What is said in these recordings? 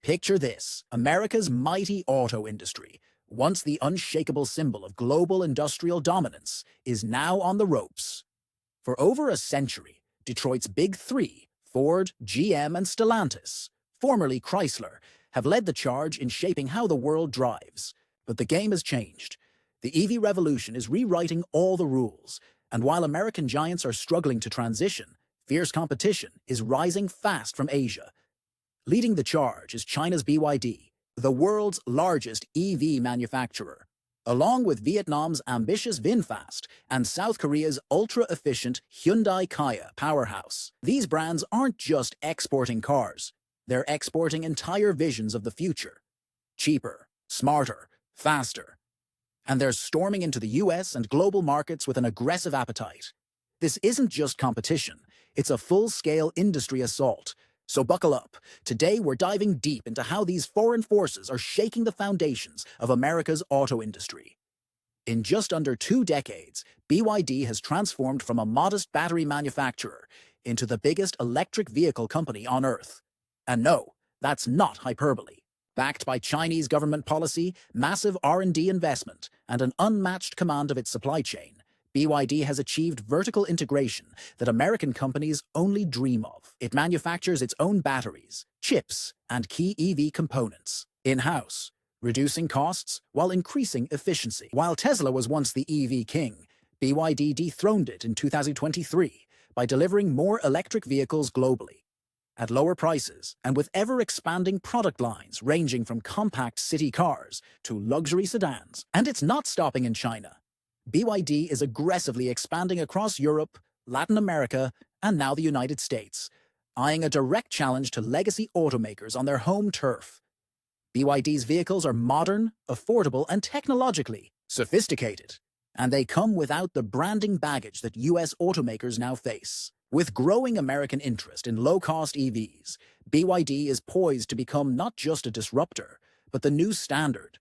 Picture this: America's mighty auto industry, once the unshakable symbol of global industrial dominance, is now on the ropes. For over a century, Detroit's Big Three, Ford, GM, and Stellantis, formerly Chrysler, have led the charge in shaping how the world drives. But the game has changed. The EV revolution is rewriting all the rules, and while American giants are struggling to transition, fierce competition is rising fast from Asia. Leading the charge is China's BYD, the world's largest EV manufacturer, along with Vietnam's ambitious VinFast and South Korea's ultra-efficient Hyundai Kia powerhouse. These brands aren't just exporting cars, they're exporting entire visions of the future. Cheaper, smarter, faster. And they're storming into the US and global markets with an aggressive appetite. This isn't just competition, it's a full-scale industry assault. So buckle up. Today we're diving deep into how these foreign forces are shaking the foundations of America's auto industry. In just under 2 decades, BYD has transformed from a modest battery manufacturer into the biggest electric vehicle company on Earth. And no, that's not hyperbole. Backed by Chinese government policy, massive R&D investment, and an unmatched command of its supply chain, BYD has achieved vertical integration that American companies only dream of. It manufactures its own batteries, chips, and key EV components in-house, reducing costs while increasing efficiency. While Tesla was once the EV king, BYD dethroned it in 2023 by delivering more electric vehicles globally, at lower prices and with ever-expanding product lines ranging from compact city cars to luxury sedans. And it's not stopping in China. BYD is aggressively expanding across Europe, Latin America, and now the United States, eyeing a direct challenge to legacy automakers on their home turf. BYD's vehicles are modern, affordable, and technologically sophisticated, and they come without the branding baggage that US automakers now face. With growing American interest in low-cost EVs, BYD is poised to become not just a disruptor, but the new standard.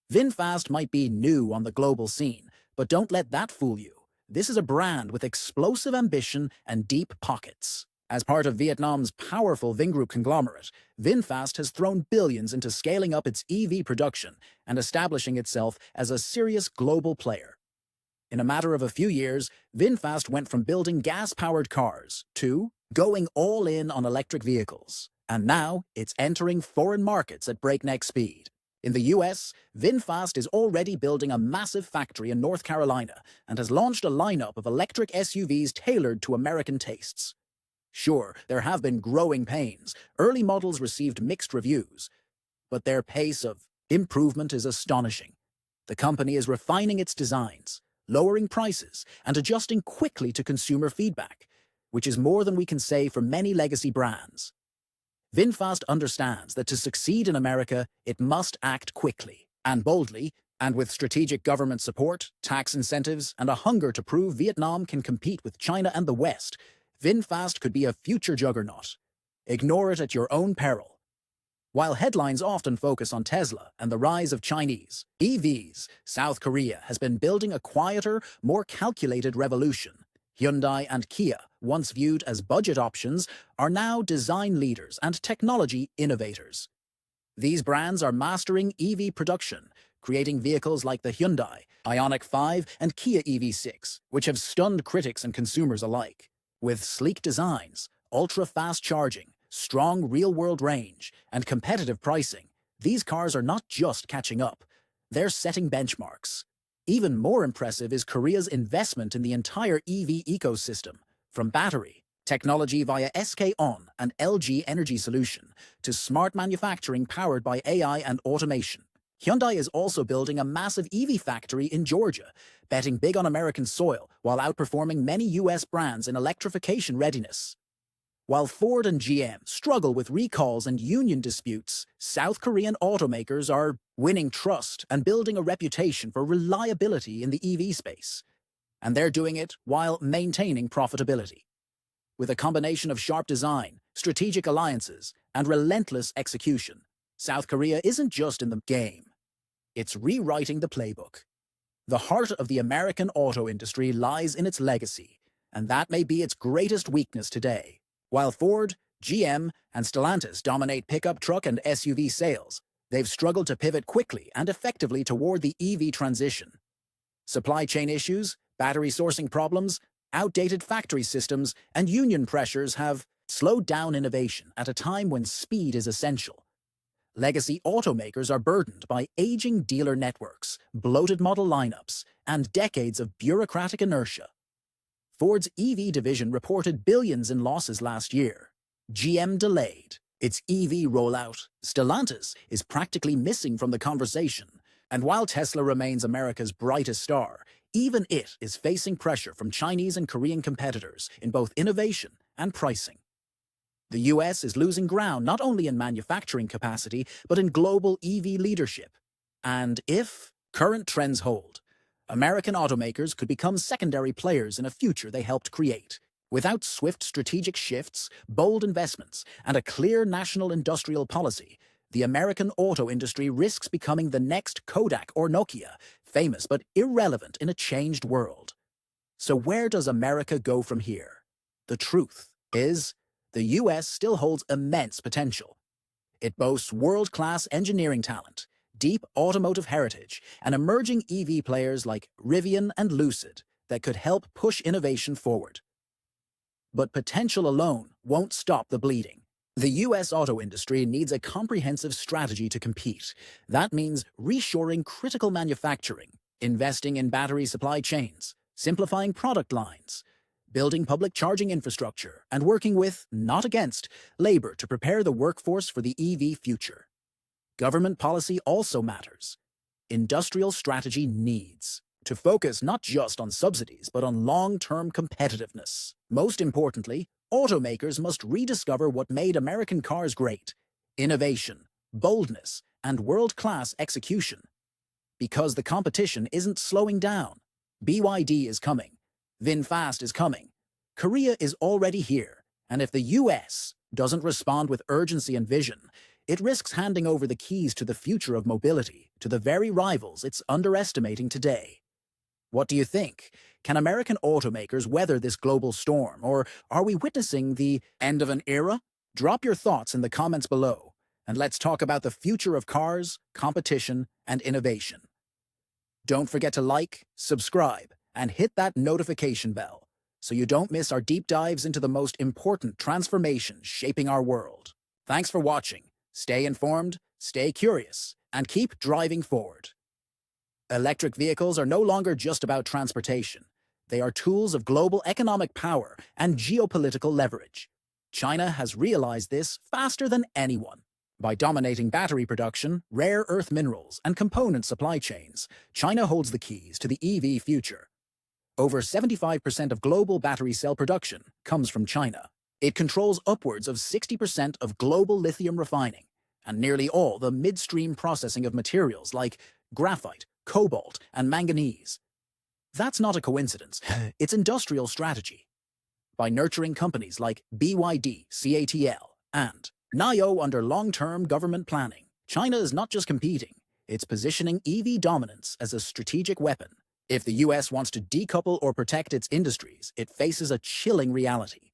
VinFast might be new on the global scene, but don't let that fool you. This is a brand with explosive ambition and deep pockets. As part of Vietnam's powerful Vingroup conglomerate, VinFast has thrown billions into scaling up its EV production and establishing itself as a serious global player. In a matter of a few years, VinFast went from building gas-powered cars to going all in on electric vehicles. And now it's entering foreign markets at breakneck speed. In the US, VinFast is already building a massive factory in North Carolina and has launched a lineup of electric SUVs tailored to American tastes. Sure, there have been growing pains. Early models received mixed reviews, but their pace of improvement is astonishing. The company is refining its designs, lowering prices, and adjusting quickly to consumer feedback, which is more than we can say for many legacy brands. VinFast understands that to succeed in America, it must act quickly and boldly, and with strategic government support, tax incentives, and a hunger to prove Vietnam can compete with China and the West, VinFast could be a future juggernaut. Ignore it at your own peril. While headlines often focus on Tesla and the rise of Chinese EVs, South Korea has been building a quieter, more calculated revolution. Hyundai and Kia, once viewed as budget options, are now design leaders and technology innovators. These brands are mastering EV production, creating vehicles like the Hyundai Ioniq 5 and Kia EV6, which have stunned critics and consumers alike. With sleek designs, ultra-fast charging, strong real-world range, and competitive pricing, these cars are not just catching up, they're setting benchmarks. Even more impressive is Korea's investment in the entire EV ecosystem, from battery technology via SK On and LG Energy Solution to smart manufacturing powered by AI and automation. Hyundai is also building a massive EV factory in Georgia, betting big on American soil while outperforming many US brands in electrification readiness. While Ford and GM struggle with recalls and union disputes, South Korean automakers are winning trust and building a reputation for reliability in the EV space. And they're doing it while maintaining profitability. With a combination of sharp design, strategic alliances, and relentless execution, South Korea isn't just in the game. It's rewriting the playbook. The heart of the American auto industry lies in its legacy, and that may be its greatest weakness today. While Ford, GM and Stellantis dominate pickup truck and SUV sales. They've struggled to pivot quickly and effectively toward the EV transition. Supply chain issues, battery sourcing problems, outdated factory systems, and union pressures have slowed down innovation at a time when speed is essential. Legacy automakers are burdened by aging dealer networks, bloated model lineups, and decades of bureaucratic inertia. Ford's EV division reported billions in losses last year. GM delayed its EV rollout. Stellantis is practically missing from the conversation. And while Tesla remains America's brightest star, even it is facing pressure from Chinese and Korean competitors in both innovation and pricing. The US is losing ground not only in manufacturing capacity, but in global EV leadership. And if current trends hold, American automakers could become secondary players in a future they helped create. Without swift strategic shifts, bold investments, and a clear national industrial policy, the American auto industry risks becoming the next Kodak or Nokia, famous but irrelevant in a changed world. So where does America go from here? The truth is, the US still holds immense potential. It boasts world-class engineering talent, deep automotive heritage, and emerging EV players like Rivian and Lucid that could help push innovation forward. But potential alone won't stop the bleeding. The US auto industry needs a comprehensive strategy to compete. That means reshoring critical manufacturing, investing in battery supply chains, simplifying product lines, building public charging infrastructure, and working with, not against, labor to prepare the workforce for the EV future. Government policy also matters. Industrial strategy needs to focus not just on subsidies, but on long-term competitiveness. Most importantly, automakers must rediscover what made American cars great: innovation, boldness, and world-class execution. Because the competition isn't slowing down. BYD is coming. VinFast is coming. Korea is already here. And if the US doesn't respond with urgency and vision, it risks handing over the keys to the future of mobility to the very rivals it's underestimating today. What do you think? Can American automakers weather this global storm, or are we witnessing the end of an era? Drop your thoughts in the comments below, and let's talk about the future of cars, competition, and innovation. Don't forget to like, subscribe, and hit that notification bell so you don't miss our deep dives into the most important transformations shaping our world. Thanks for watching. Stay informed, stay curious, and keep driving forward. Electric vehicles are no longer just about transportation. They are tools of global economic power and geopolitical leverage. China has realized this faster than anyone. By dominating battery production, rare earth minerals, and component supply chains, China holds the keys to the EV future. Over 75% of global battery cell production comes from China. It controls upwards of 60% of global lithium refining, and nearly all the midstream processing of materials like graphite, cobalt, and manganese. That's not a coincidence. It's industrial strategy. By nurturing companies like BYD, CATL, and NIO under long-term government planning, China is not just competing, it's positioning EV dominance as a strategic weapon. If the US wants to decouple or protect its industries, it faces a chilling reality.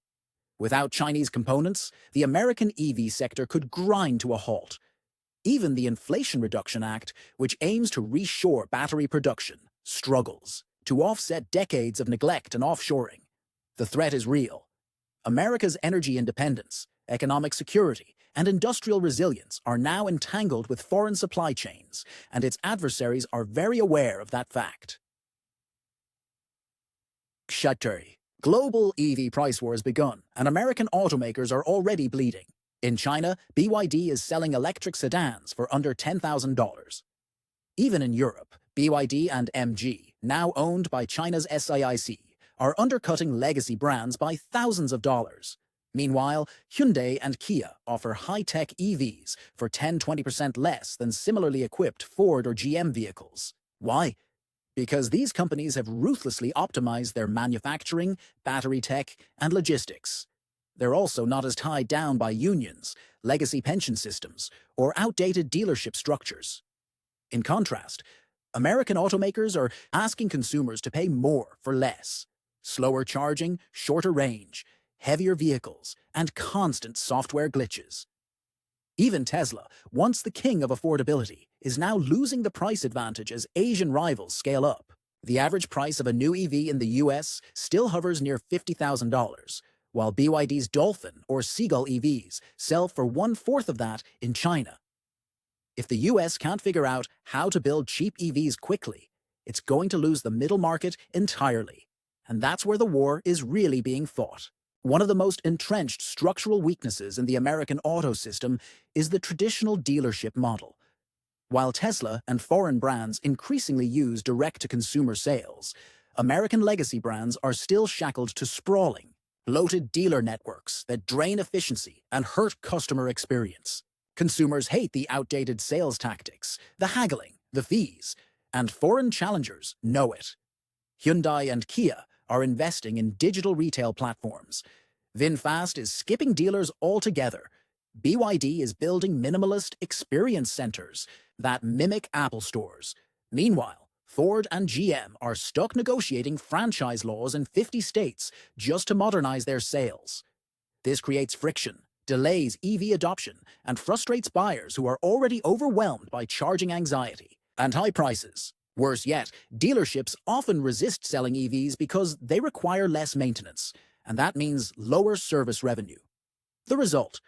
Without Chinese components, the American EV sector could grind to a halt. Even the Inflation Reduction Act, which aims to reshore battery production, struggles to offset decades of neglect and offshoring. The threat is real. America's energy independence, economic security, and industrial resilience are now entangled with foreign supply chains, and its adversaries are very aware of that fact. Global EV price war has begun, and American automakers are already bleeding. In China, BYD is selling electric sedans for under $10,000. Even in Europe, BYD and MG, now owned by China's SAIC, are undercutting legacy brands by thousands of dollars. Meanwhile, Hyundai and Kia offer high-tech EVs for 10–20% less than similarly equipped Ford or GM vehicles. Why? Because these companies have ruthlessly optimized their manufacturing, battery tech, and logistics. They're also not as tied down by unions, legacy pension systems, or outdated dealership structures. In contrast, American automakers are asking consumers to pay more for less. Slower charging, shorter range, heavier vehicles, and constant software glitches. Even Tesla, once the king of affordability, is now losing the price advantage as Asian rivals scale up. The average price of a new EV in the US still hovers near $50,000, while BYD's Dolphin or Seagull EVs sell for one-fourth of that in China. If the US can't figure out how to build cheap EVs quickly, it's going to lose the middle market entirely. And that's where the war is really being fought. One of the most entrenched structural weaknesses in the American auto system is the traditional dealership model. While Tesla and foreign brands increasingly use direct-to-consumer sales, American legacy brands are still shackled to sprawling, bloated dealer networks that drain efficiency and hurt customer experience. Consumers hate the outdated sales tactics, the haggling, the fees, and foreign challengers know it. Hyundai and Kia are investing in digital retail platforms. VinFast is skipping dealers altogether. BYD is building minimalist experience centers that mimic Apple stores. Meanwhile, Ford and GM are stuck negotiating franchise laws in 50 states just to modernize their sales. This creates friction, delays EV adoption, and frustrates buyers who are already overwhelmed by charging anxiety and high prices. Worse yet, dealerships often resist selling EVs because they require less maintenance, and that means lower service revenue. The result?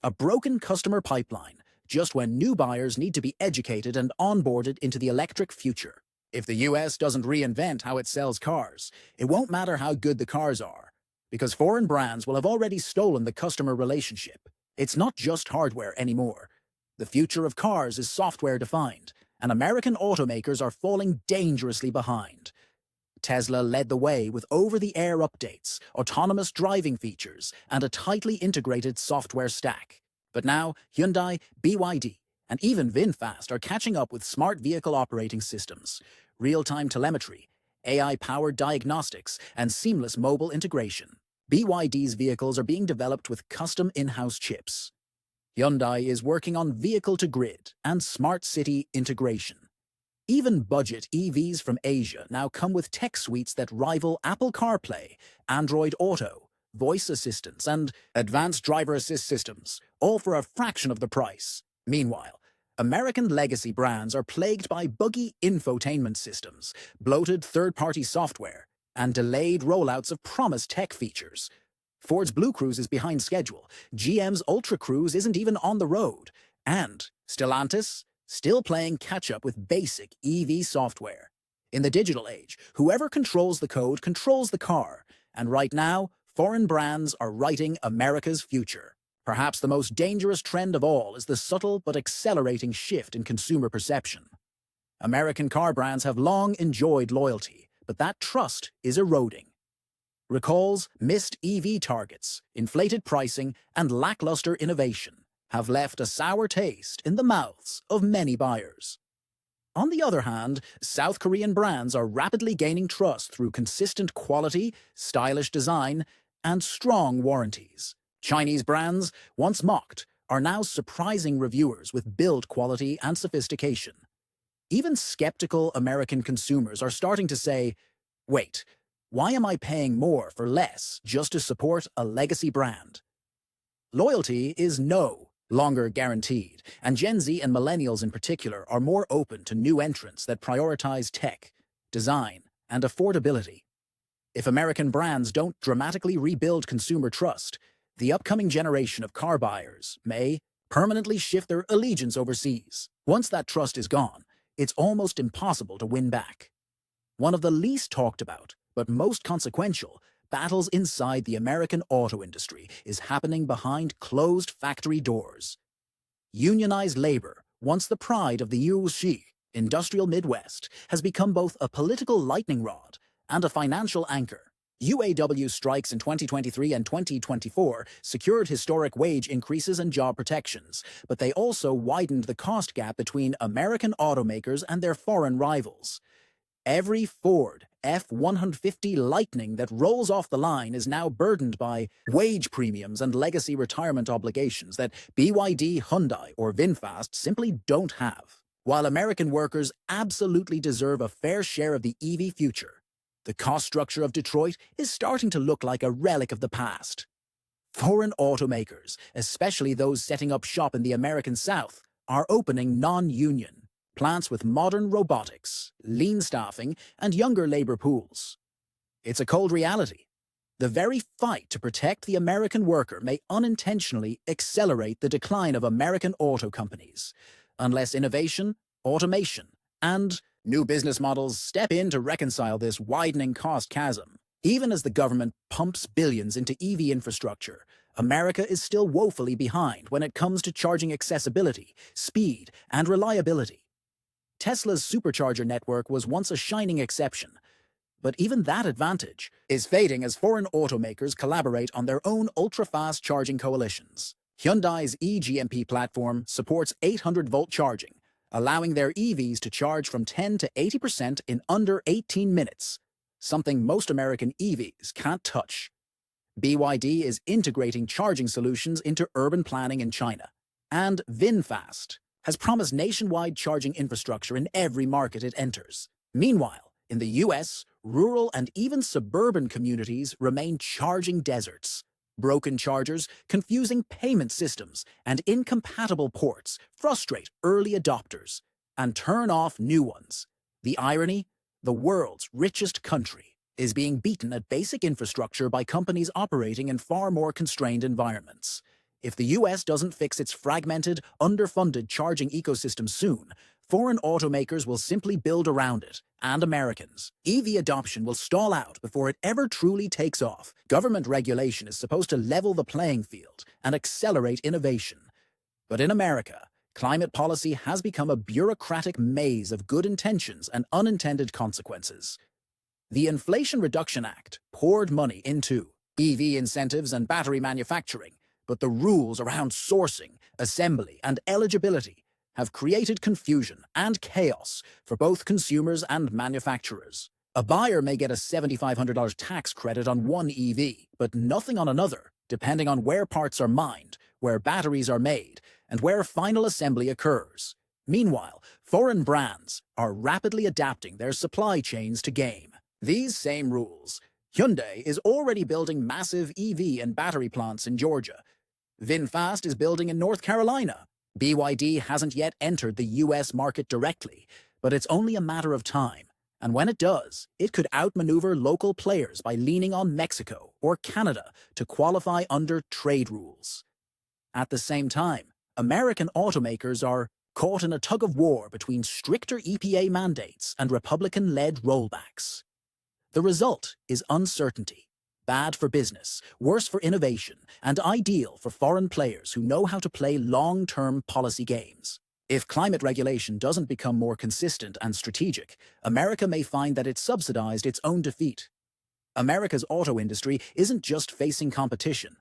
A broken customer pipeline, just when new buyers need to be educated and onboarded into the electric future. If the US doesn't reinvent how it sells cars, it won't matter how good the cars are, because foreign brands will have already stolen the customer relationship. It's not just hardware anymore. The future of cars is software-defined, and American automakers are falling dangerously behind. Tesla led the way with over-the-air updates, autonomous driving features, and a tightly integrated software stack. But now, Hyundai, BYD, and even VinFast are catching up with smart vehicle operating systems, real-time telemetry, AI-powered diagnostics, and seamless mobile integration. BYD's vehicles are being developed with custom in-house chips. Hyundai is working on vehicle-to-grid and smart city integration. Even budget EVs from Asia now come with tech suites that rival Apple CarPlay, Android Auto, voice assistants, and advanced driver assist systems, all for a fraction of the price. Meanwhile, American legacy brands are plagued by buggy infotainment systems, bloated third-party software, and delayed rollouts of promised tech features. Ford's Blue Cruise is behind schedule, GM's Ultra Cruise isn't even on the road, and Stellantis still playing catch-up with basic EV software. In the digital age, whoever controls the code controls the car, and right now, foreign brands are writing America's future. Perhaps the most dangerous trend of all is the subtle but accelerating shift in consumer perception. American car brands have long enjoyed loyalty, but that trust is eroding. Recalls, missed EV targets, inflated pricing, and lackluster innovation have left a sour taste in the mouths of many buyers. On the other hand, South Korean brands are rapidly gaining trust through consistent quality, stylish design, and strong warranties. Chinese brands, once mocked, are now surprising reviewers with build quality and sophistication. Even skeptical American consumers are starting to say, wait, why am I paying more for less just to support a legacy brand? Loyalty is no longer guaranteed, and Gen Z and millennials in particular are more open to new entrants that prioritize tech, design, and affordability. If American brands don't dramatically rebuild consumer trust, the upcoming generation of car buyers may permanently shift their allegiance overseas. Once that trust is gone, it's almost impossible to win back. One of the least talked about, but most consequential, battles inside the American auto industry is happening behind closed factory doors. Unionized labor, once the pride of the USC, industrial Midwest, has become both a political lightning rod and a financial anchor. UAW strikes in 2023 and 2024 secured historic wage increases and job protections, but they also widened the cost gap between American automakers and their foreign rivals. Every Ford F-150 Lightning that rolls off the line is now burdened by wage premiums and legacy retirement obligations that BYD, Hyundai, or VinFast simply don't have. While American workers absolutely deserve a fair share of the EV future, the cost structure of Detroit is starting to look like a relic of the past. Foreign automakers, especially those setting up shop in the American South, are opening non-union plants with modern robotics, lean staffing, and younger labor pools. It's a cold reality. The very fight to protect the American worker may unintentionally accelerate the decline of American auto companies, unless innovation, automation, and new business models step in to reconcile this widening cost chasm. Even as the government pumps billions into EV infrastructure, America is still woefully behind when it comes to charging accessibility, speed, and reliability. Tesla's supercharger network was once a shining exception, but even that advantage is fading as foreign automakers collaborate on their own ultra-fast charging coalitions. Hyundai's eGMP platform supports 800-volt charging, allowing their EVs to charge from 10 to 80% in under 18 minutes, something most American EVs can't touch. BYD is integrating charging solutions into urban planning in China, and VinFast has promised nationwide charging infrastructure in every market it enters. Meanwhile, in the US, rural and even suburban communities remain charging deserts. Broken chargers, confusing payment systems, and incompatible ports frustrate early adopters and turn off new ones. The irony? The world's richest country is being beaten at basic infrastructure by companies operating in far more constrained environments. If the US doesn't fix its fragmented, underfunded charging ecosystem soon, foreign automakers will simply build around it, and Americans. EV adoption will stall out before it ever truly takes off. Government regulation is supposed to level the playing field and accelerate innovation. But in America, climate policy has become a bureaucratic maze of good intentions and unintended consequences. The Inflation Reduction Act poured money into EV incentives and battery manufacturing, but the rules around sourcing, assembly, and eligibility have created confusion and chaos for both consumers and manufacturers. A buyer may get a $7,500 tax credit on one EV, but nothing on another, depending on where parts are mined, where batteries are made, and where final assembly occurs. Meanwhile, foreign brands are rapidly adapting their supply chains to game these same rules. Hyundai is already building massive EV and battery plants in Georgia. VinFast is building in North Carolina. BYD hasn't yet entered the US market directly, but it's only a matter of time. And when it does, it could outmaneuver local players by leaning on Mexico or Canada to qualify under trade rules. At the same time, American automakers are caught in a tug-of-war between stricter EPA mandates and Republican-led rollbacks. The result is uncertainty, bad for business, worse for innovation, and ideal for foreign players who know how to play long-term policy games. If climate regulation doesn't become more consistent and strategic, America may find that it's subsidized its own defeat. America's auto industry isn't just facing competition,